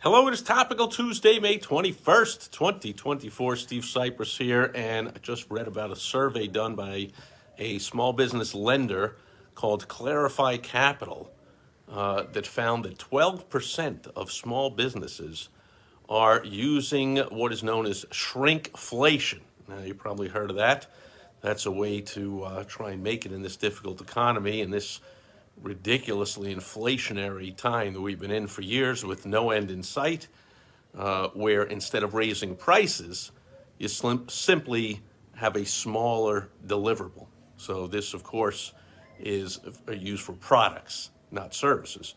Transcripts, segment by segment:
Hello, it is Topical Tuesday, May 21st, 2024. Steve Sipress here, and I just read about a survey done by a small business lender called Clarify Capital that found that 12% of small businesses are using what is known as shrinkflation. Now, you probably heard of that. That's a way to try and make it in this difficult economy, in this ridiculously inflationary time that we've been in for years with no end in sight, where instead of raising prices, you simply have a smaller deliverable. So this, of course, is used for products, not services.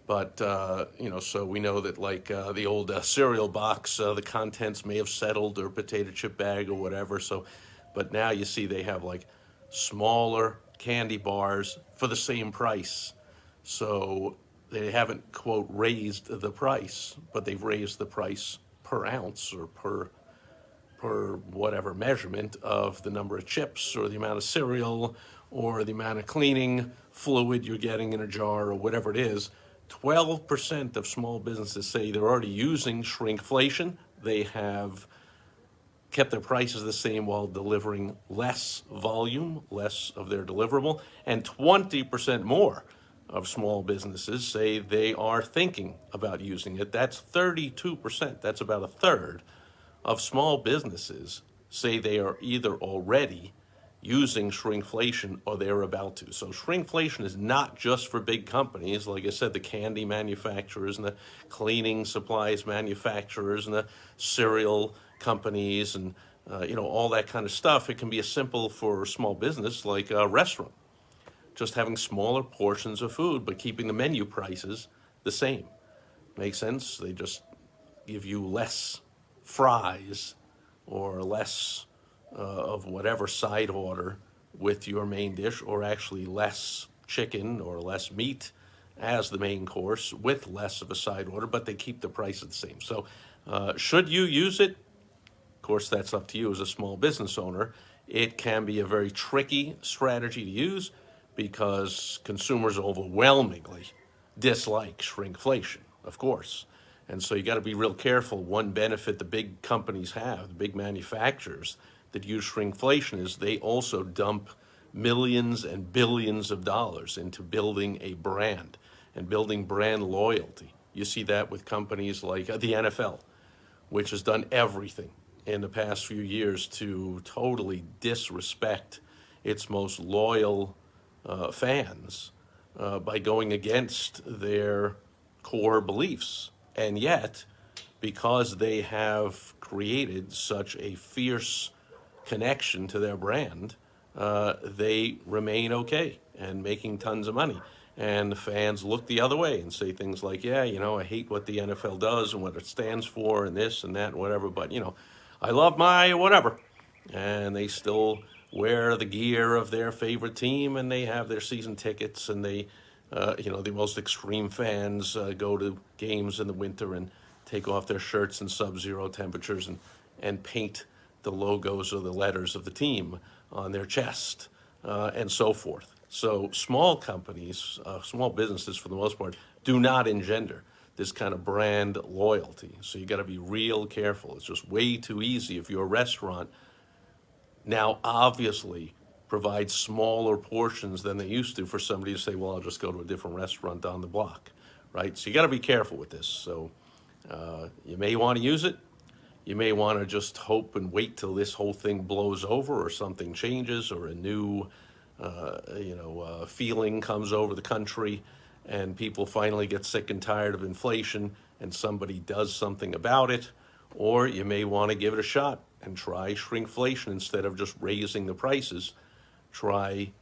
But, so we know that like the old cereal box, the contents may have settled, or potato chip bag or whatever. But now you see they have like smaller candy bars for the same price. So they haven't, quote, raised the price, but they've raised the price per ounce or per whatever measurement of the number of chips or the amount of cereal or the amount of cleaning fluid you're getting in a jar or whatever it is. 12% of small businesses say they're already using shrinkflation. They have kept their prices the same while delivering less volume, less of their deliverable, and 20% more of small businesses say they are thinking about using it. That's 32%. That's about a third of small businesses say they are either already using shrinkflation or they're about to. So shrinkflation is not just for big companies. Like I said, the candy manufacturers and the cleaning supplies manufacturers and the cereal companies and all that kind of stuff. It can be as simple for a small business like a restaurant, just having smaller portions of food but keeping the menu prices the same. Makes sense? They just give you less fries or less of whatever side order with your main dish, or actually less chicken or less meat as the main course with less of a side order, but they keep the price the same. So should you use it? Of course, that's up to you as a small business owner. It can be a very tricky strategy to use because consumers overwhelmingly dislike shrinkflation, of course. And so you got to be real careful. One benefit the big companies have, the big manufacturers that use shrinkflation, is they also dump millions and billions of dollars into building a brand and building brand loyalty. You see that with companies like the NFL, which has done everything in the past few years to totally disrespect its most loyal fans by going against their core beliefs. And yet, because they have created such a fierce connection to their brand, they remain okay and making tons of money. And the fans look the other way and say things like, yeah, I hate what the NFL does and what it stands for and this and that and whatever, but, I love my whatever. And they still wear the gear of their favorite team, and they have their season tickets, and they, the most extreme fans go to games in the winter and take off their shirts in sub-zero temperatures and paint the logos or the letters of the team on their chest, and so forth. So small companies, small businesses for the most part, do not engender this kind of brand loyalty. So you got to be real careful. It's just way too easy if you're a restaurant now obviously provide smaller portions than they used to for somebody to say, well, I'll just go to a different restaurant down the block, right? So you got to be careful with this. So you may want to use it. You may want to just hope and wait till this whole thing blows over or something changes or a new, feeling comes over the country and people finally get sick and tired of inflation and somebody does something about it. Or you may want to give it a shot and try shrinkflation instead of just raising the prices. Try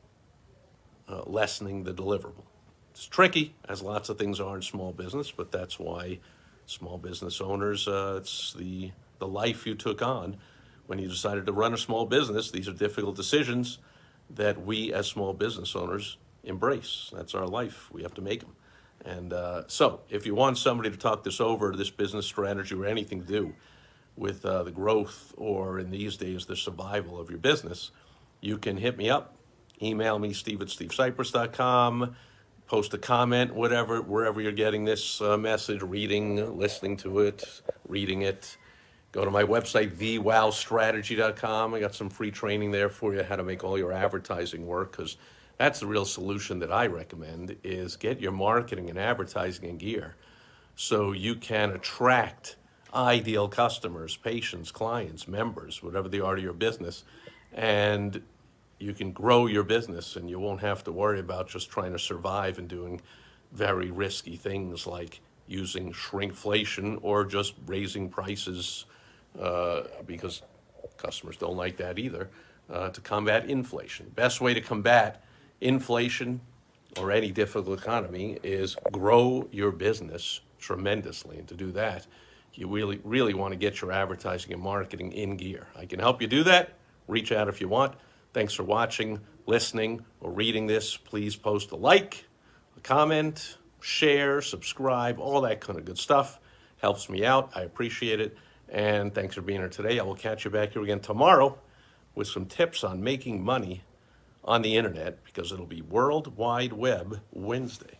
lessening the deliverable. It's tricky, as lots of things are in small business, but that's why small business owners, it's the life you took on when you decided to run a small business. These are difficult decisions that we as small business owners embrace. That's our life. We have to make them. And so if you want somebody to talk this over, this business strategy or anything to do with the growth or in these days the survival of your business, you can hit me up. Email me, steve@stevesipress.com. post a comment, whatever, wherever you're getting this message, reading, listening to it, reading it. Go to my website, thewowstrategy.com. I got some free training there for you, how to make all your advertising work, because that's the real solution that I recommend, is get your marketing and advertising in gear so you can attract ideal customers, patients, clients, members, whatever they are to your business, and you can grow your business, and you won't have to worry about just trying to survive and doing very risky things like using shrinkflation or just raising prices because customers don't like that either, to combat inflation. Best way to combat inflation or any difficult economy is grow your business tremendously. And to do that, you really, really want to get your advertising and marketing in gear. I can help you do that. Reach out if you want. Thanks for watching, listening, or reading this. Please post a like, a comment, share, subscribe, all that kind of good stuff. Helps me out. I appreciate it. And thanks for being here today. I will catch you back here again tomorrow with some tips on making money on the internet, because it'll be World Wide Web Wednesday.